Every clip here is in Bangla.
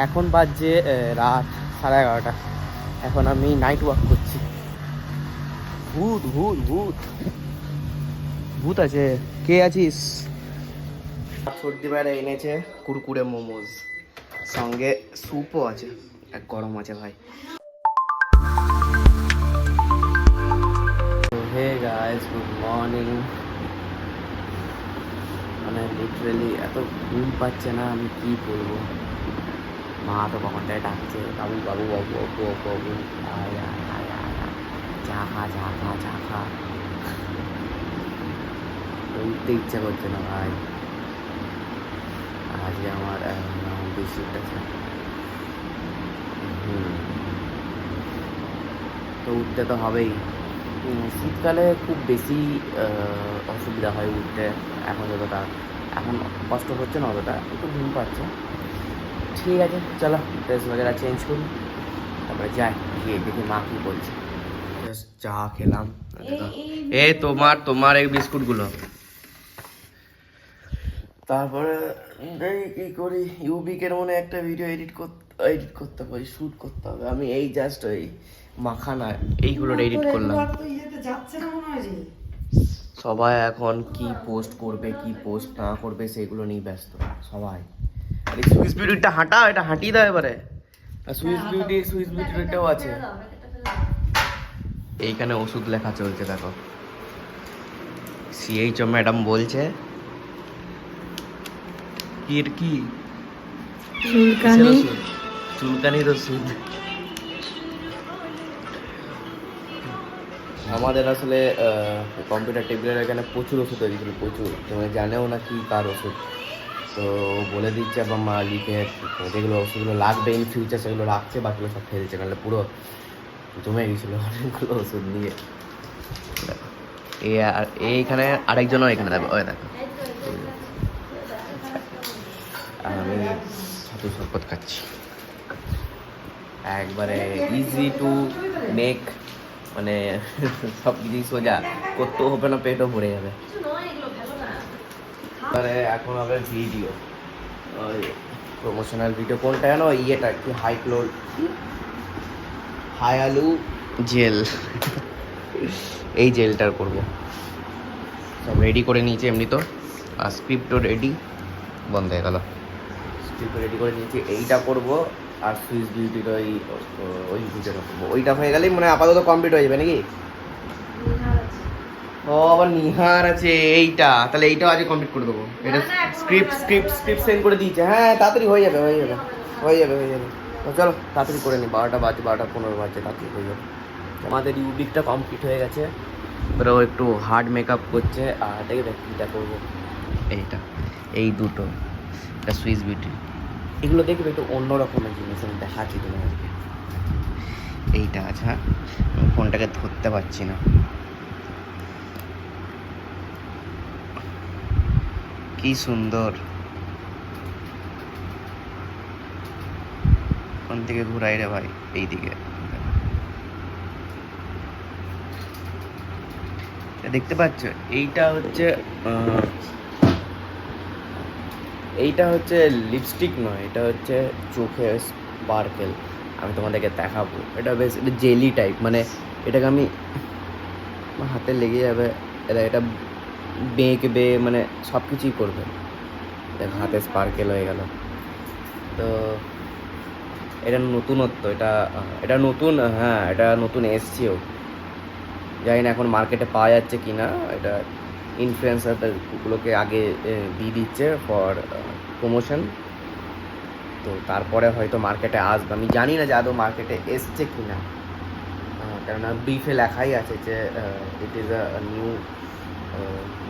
এখন বাজছে রাত 11:30। এখন আমি নাইট ওয়াক করছি। ভূত ভূত ভূত ভূত আছে। কে আছিস? সর্দি বাইরে এনেছে কুরকুরে মোমোজ, সঙ্গে স্যুপও আছে, এক গরম আছে ভাই। Hey guys, good morning. মানে লিটারেলি এত ঘুম পাচ্ছে না, আমি কি বলবো। মা তো কখন থেকে ডাকছে, বাবু বাবু বাবু বাবু বাবু, আয় আয় আয় আয় আয়, চা খা চা খা চা খা। উঠতে ইচ্ছা করছে না ভাই। আজকে আমার বেশিটা আছে। তো উঠতে তো হবেই। শীতকালে খুব বেশি অসুবিধা হয় উঠতে। এখন যতটা এখন কষ্ট হচ্ছে না, অতটা একটু ঘুম পাচ্ছে। ঠিক আছে, চলো ড্রেস বগেরা চেঞ্জ করি, তারপরে যাই, গিয়ে দেখি মা কী বলছে। জাস্ট চা খেলাম। এই তোমার এই বিস্কুটগুলো। তারপরে কী করি, ইউবিকের মনে একটা ভিডিও এডিট করতে পারি, শ্যুট করতে হবে। আমি এই জাস্ট ওই মাখানা এইগুলো এডিট করলাম। সবাই এখন কি পোস্ট করবে কি পোস্ট না করবে সেগুলো নিয়ে ব্যস্ত সবাই। আর এই সুইস বিউটিটা হাঁটাও, এটা হাঁটিয়ে দাও এবারে। আর সুইস বিউটিটাও আছে এইখানে। ওষুধ লেখা চলছে দেখো। সিএইচও ম্যাডাম বলছে কি চুলকানির ওষুধ। আমাদের আসলে কম্পিউটার টেবিলের এখানে প্রচুর ওষুধ হয়ে গেছিলো, প্রচুর। তুমি জানেও না কি কার ওষুধ, তো বলে দিচ্ছে আবার মা লিখে, যেগুলো ওষুধগুলো লাগবে ইন ফিউচার সেগুলো রাখছে, বাকিগুলো সব খেয়ে দিচ্ছে। নাহলে পুরো জমে গেছিলো অনেকগুলো ওষুধ নিয়ে। আর এইখানে আরেকজনও এখানে দেখো, ওই দেখো। আর আমি ছাতু শরবত খাচ্ছি, একবারে ইজি টু মেক, মানে সব কিছুই সোজা, করতেও হবে না, পেটও ভরে যাবে। মানে এখন হবে ভিডিও, ওই প্রমোশনাল ভিডিও। কোনটা জানো, ইয়েটা কি হাই আলু জেল, এই জেলটার করবো। সব রেডি করে নিয়েছি এমনি তো, আর স্ক্রিপ্টও রেডি। বন্ধ হয়ে গেল। স্ক্রিপ্ট রেডি করে নিয়েছি, এইটা করবো। আর সুইস বিউটির ওই ভিডিওটা করবো। ওইটা হয়ে গেলেই মানে আপাতত কমপ্লিট হয়ে যাবে নাকি। ও আবার নিহার আছে এইটা, তাহলে এইটাও আজকে কমপ্লিট করে দেবো। এটা স্ক্রিপ্ট সেন্ড করে দিয়েছে। হ্যাঁ তাড়াতাড়ি হয়ে যাবে। তো চলো তাড়াতাড়ি করে নিই, 12টা বাজে, 12:15 বাজে, তাড়াতাড়ি হয়ে যাবে। আমাদের ইউবিকটা কমপ্লিট হয়ে গেছে, এবার ও একটু হার্ড মেকআপ করছে। আর দেখবে কীটা করবো, এইটা, এই দুটো, এটা সুইস বিউটি। এগুলো দেখবে একটু অন্য রকমের জিনিস, আমি দেখাচ্ছি তোমাদেরকে। এইটা আছে, হ্যাঁ ফোনটাকে ধরতে পারছি না। কি সুন্দর, কোন দিকে ঘুরাই রে ভাই, এইদিকে দেখতে পাচ্ছ। এইটা হচ্ছে লিপস্টিক নয়, এটা হচ্ছে চোখে স্পার্কেল। আমি তোমাদেরকে দেখাবো। এটা বেশ জেলি টাইপ, মানে এটাকে আমি হাতে লেগে যাবে, এটা বেঁকবে, মানে সব কিছুই করবে। দেখ হাতে স্পার্কেল হয়ে গেল। তো এটা নতুনত্ব, এটা নতুন, হ্যাঁ এটা নতুন এসছেও। জানি না এখন মার্কেটে পাওয়া যাচ্ছে কি না। এটা ইনফ্লুয়েন্সারগুলোকে আগে দিয়ে দিচ্ছে ফর প্রমোশন, তো তারপরে হয়তো মার্কেটে আসবে। আমি জানি না যে আদৌ মার্কেটে এসছে কি না, কেননা ব্রিফে লেখাই আছে যে ইট ইজ আ নিউ,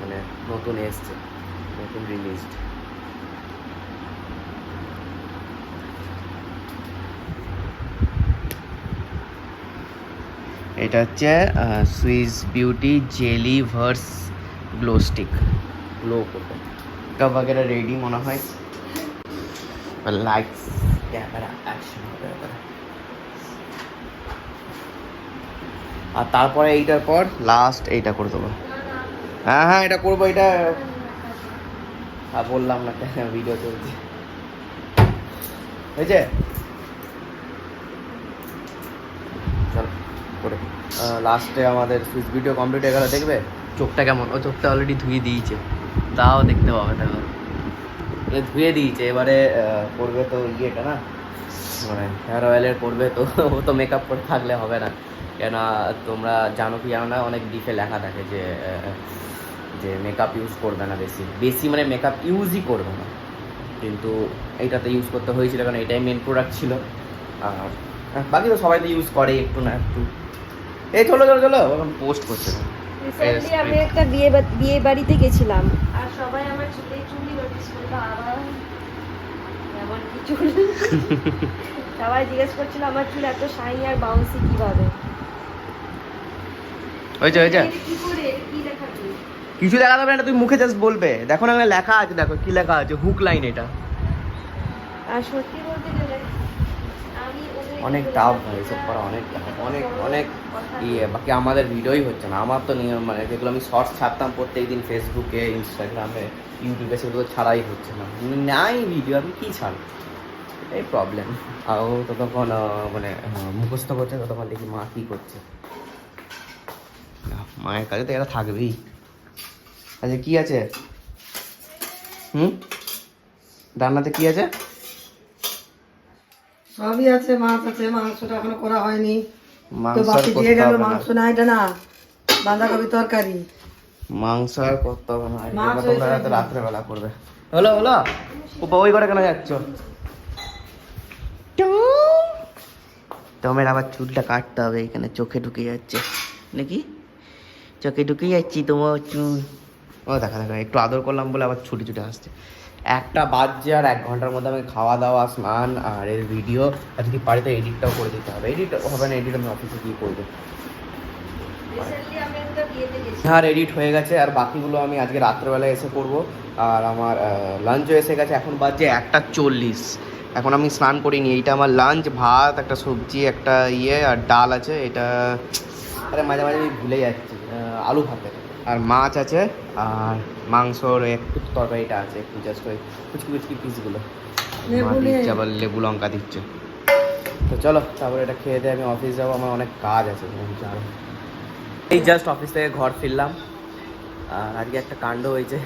মানে নতুন এসছে, নতুন রিলিজড। এটা হচ্ছে Swiss beauty jelly verse glow stick, glow করবে। কাপ वगैरह রেডি মনে হয়। লাইটস, ক্যামেরা, অ্যাকশন হবে এবারে। আর তারপরে এইটার পর লাস্ট এইটা করে দেবো। হ্যাঁ এটা করবো, এটা বললাম না কেন, ভিডিও চলছে। হয়েছে? চল করে লাস্টে আমাদের সুইচ ভিডিও কমপ্লিট হয়ে গেল। দেখবে চোখটা কেমন? ও চোখটা অলরেডি ধুয়ে দিয়েছে, তাও দেখতে পাবে দেখো, ধুয়ে দিয়েছে। এবারে করবে তো ইয়েটা না, মানে হেয়ার অয়েলের করবে তো, ও তো মেকআপ করে থাকলে হবে না। কেন তোমরা জানো কি জানো না, অনেক ডিপে লেখা থাকে যে যে মেকআপ ইউজ করবে না, বেশি বেশি মানে মেকআপ ইউজই করবে না। কিন্তু এইটাতে ইউজ করতে হয়েছিল কারণ এটাই মেন প্রোডাক্ট ছিল। আর বাকি তো সবাই তো ইউজ করে একটু না একটু। এই চলো চলো চলো, পোস্ট করছে না। রিসেন্টলি আমি একটা বিয়ে বাড়িতে গেছিলাম, আর সবাই আমার চুলই নোটিস করলো। আবার এমন কি চুল, সবাই জিজ্ঞেস করছিল আমার চুল এত শাইনি আর বাউন্সি কিভাবে। হয়েছে হয়েছে, কি করে কি দেখাবি? কিছু দেখা যাবে না, তুই মুখে জাস্ট বলবে। দেখো না লেখা আছে, দেখো কি লেখা আছে, হুক লাইন। এটা আর সত্যি বলতে গেলে আমি অনেক টাফ ভাই, এসব করা অনেক অনেক অনেক ইয়ে। বাকি আমাদের ভিডিওই হচ্ছে না। আমার তো নিয়ম মানে যেগুলো আমি শর্টস ছাড়তাম প্রত্যেক দিন ফেসবুকে, ইনস্টাগ্রামে, ইউটিউবে, সেগুলো ছাড়াই হচ্ছে না। নাই ভিডিও, আমি কী ছাড়ব, এই প্রবলেম। আর ও ততক্ষণ মানে মুখস্থ করছে, ততক্ষণ দেখি মা কী করছে। মায়ের কাছে তো এটা থাকবেই। আচ্ছা কী আছে? রান্নাতে কী আছে? সবই আছে, মাছ আছে, মাংসটা এখনো করা হয়নি। তো মাংস বাকি দিয়ে গেল, মাংস না, এটা না বাঁধাকপি তরকারি। মাংস আর করতে হবে না, মাছ তোমরা হয়েছে। রাত্রেবেলা করবে। হলো হলো, ওই করে কেন যাচ্ছ? তোমার আবার চুলটা কাটতে হবে, এখানে চোখে ঢুকে যাচ্ছে নাকি? চোখে ঢুকে যাচ্ছি তোমার চুল। ও দেখা দেখা, একটু আদর করলাম বলে আবার ছুটি ছুটি আসছে। 1টা বাজছে, আর 1 ঘন্টার মধ্যে আমি খাওয়া দাওয়া, স্নান আর এর ভিডিও, আর যদি পারি তো এডিটটাও করে দিতে হবে। এডিট হবে না, এডিট আমি অফিসে গিয়ে করবো। রিসেন্টলি আমি একটা বিয়েতে গেছি। আর এডিট হয়ে গেছে, আর বাকিগুলো আমি আজকে রাত্রেবেলায় এসে করবো। আর আমার লাঞ্চও এসে গেছে, এখন বাজছে 1:40। এখন আমি স্নান করিনি। এইটা আমার লাঞ্চ, ভাত, একটা সবজি, একটা ইয়ে আর ডাল আছে। এটা আরে মাঝে মাঝে আমি ভুলে যাচ্ছি, আলু ভাতে, আর মাছ আছে, আর মাংসর একটু তরকারিটা আছে, একটু জাস্ট ওই কুচকি কুচকি পিসগুলো মা দিচ্ছে, আবার লেবু লঙ্কা দিচ্ছে। তো চলো তারপরে এটা খেয়ে দিয়ে আমি অফিস যাবো, আমার অনেক কাজ আছে। আরো এই জাস্ট অফিস থেকে ঘর ফিরলাম, আর আজকে একটা কাণ্ড হয়েছে।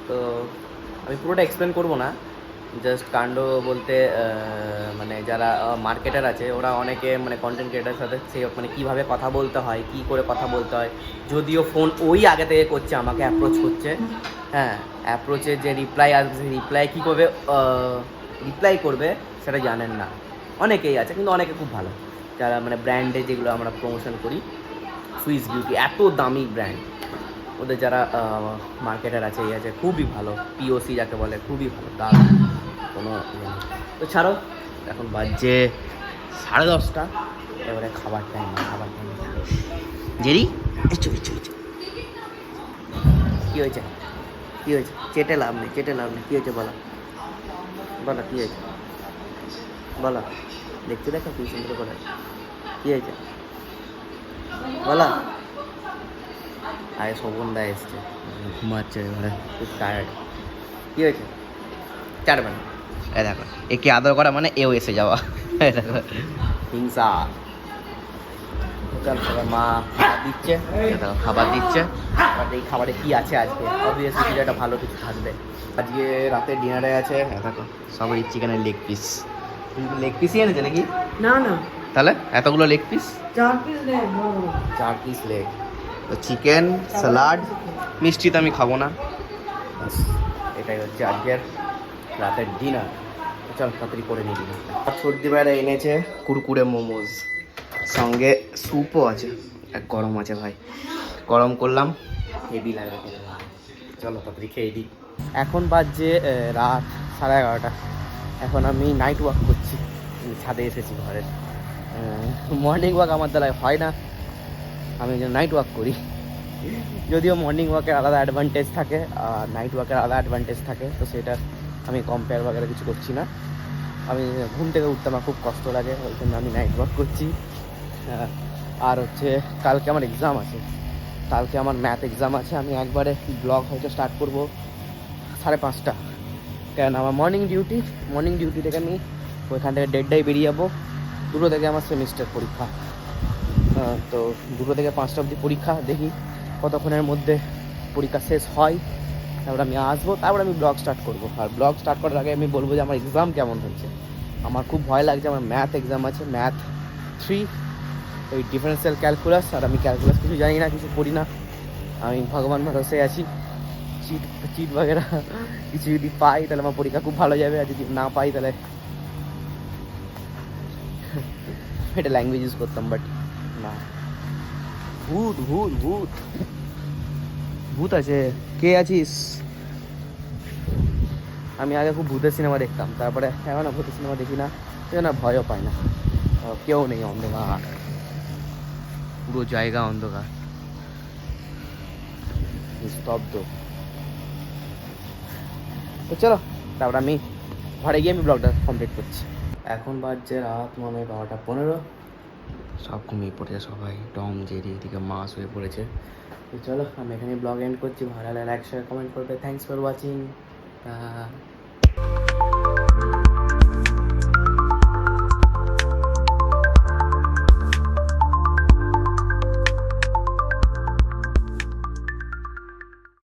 তো আমি পুরোটা এক্সপ্লেন করবো না, জাস্ট কাণ্ড বলতে মানে যারা মার্কেটার আছে ওরা অনেকে মানে কন্টেন্ট ক্রিয়েটারের সাথে সে মানে কীভাবে কথা বলতে হয়, কী করে কথা বলতে হয়, যদিও ফোন ওই আগে থেকে করছে, আমাকে অ্যাপ্রোচ করছে। হ্যাঁ, অ্যাপ্রোচে যে রিপ্লাই আসবে, সেই রিপ্লাই কী করবে, রিপ্লাই করবে সেটা জানেন না। অনেকেই আছে, কিন্তু অনেকে খুব ভালো, যারা মানে ব্র্যান্ডে যেগুলো আমরা প্রমোশন করি, সুইস বিউটি এত দামি ব্র্যান্ড, ওদের যারা মার্কেটার আছে, এই আছে, খুবই ভালো, পিওসি যাকে বলে, খুবই ভালো, তার কোনো তো ছাড়ো। এখন বাজছে 10:30, এবারে খাবার টাইম। জেরি কী হয়েছে? কী হয়েছে? চেটে লাভ নেই, কী হয়েছে বলো, কী হয়েছে বলো। দেখতে দেখো কি সুন্দর করে, কী হয়েছে বলো। আরে শোভনদা এসছে, ঘুমাচ্ছে এবারে, খুব টায়ার্ড। কী হয়েছে? চারবেন এ দেখো, একে আদর করা মানে এও এসে যাওয়া। দেখো হিংসা। মা খাবার দিচ্ছে, দেখো খাবার দিচ্ছে। আর এই খাবারে কী আছে আজকে? অবভিয়াসলি কিছু একটা ভালো কিছু থাকবে। আজকে রাতের ডিনারে আছে, দেখো সবাই চিকেনের লেগ পিস। লেগ পিসই এনেছে নাকি? না না, তাহলে এতগুলো leg piece? 4 piece leg. 4 piece leg, তো চিকেন, স্যালাড, মিষ্টি তো আমি খাবো না। বাস এটাই হচ্ছে আজকের রাতের ডিনার। চল তাড়াতাড়ি করে নিই ডিনারটা। সর্দি বাইরে এনেছে কুরকুরে মোমোজ, সঙ্গে স্যুপও আছে, এক গরম আছে ভাই, গরম করলাম, হেভি লাগবে খেতে। চলো তাড়াতাড়ি খেয়ে দিই। এখন বাজছে রাত 11:30। এখন আমি নাইট ওয়াক করছি, ছাদে এসেছি ঘরের। মর্নিং ওয়াক আমার দ্বারা হয় না, আমি নাইট ওয়াক করি। যদিও মর্নিং ওয়াকের আলাদা অ্যাডভান্টেজ থাকে আর নাইট ওয়াকের আলাদা অ্যাডভান্টেজ থাকে, তো সেটা আমি কম্পেয়ার বাগেরা কিছু করছি না। আমি ঘুম থেকে উঠতে আমার খুব কষ্ট লাগে, ওই জন্য আমি নাইট ওয়াক করছি। আর হচ্ছে কালকে আমার এক্সাম আছে, কালকে আমার ম্যাথ এক্সাম আছে। আমি একবারে ব্লগ হয়তো স্টার্ট করবো 5:30, কেন আমার মর্নিং ডিউটি থেকে আমি ওইখান থেকে 1:30টায় বেরিয়ে যাবো। 2টো থেকে আমার সেমিস্টার পরীক্ষা। তো 2টো থেকে 5টা অবধি পরীক্ষা, দেখি কতক্ষণের মধ্যে পরীক্ষা শেষ হয়। তারপর আমি আসবো, তারপর আমি ব্লগ স্টার্ট করবো। আর ব্লগ স্টার্ট করার আগে আমি বলবো যে আমার এক্সাম কেমন হয়েছে। আমার খুব ভয় লাগছে, আমার ম্যাথ এক্সাম আছে, ম্যাথ 3, ওই ডিফারেন্সিয়াল ক্যালকুলাস। আর আমি ক্যালকুলাস কিছু জানি না, কিছু করি না। আমি ভগবান ভরসায় আছি, চিট বাগেরা কিছু যদি পাই তাহলে আমার পরীক্ষা খুব ভালো যাবে, আর যদি না পাই তাহলে এটা ল্যাঙ্গুয়েজ ইউজ করতাম, বাট না। ভূত ভূত ভূত ভূত আছে, কে আছিস? আমি আগে খুব ভূতের সিনেমা দেখতাম, তারপরে এখন আর ভূতের সিনেমা দেখি না, সেই জন্য ভয়ও পাই না। কেউ নেই, অন্ধকার, পুরো জায়গা অন্ধকার, স্তব্ধ। তো চলো, তারপর আমি ঘরে গিয়ে আমি ব্লগটা কমপ্লিট করছি। এখন বাজছে রাত 12:15। সব ঘুমিয়ে পড়েছে, সবাই টম জেরি, এদিকে মা শুয়ে পড়েছে। তো চলো, আমি এখানে ব্লগ এন্ড করছি। ভালো লাগলে লাইক শেয়ার কমেন্ট করবে। Thanks for watching.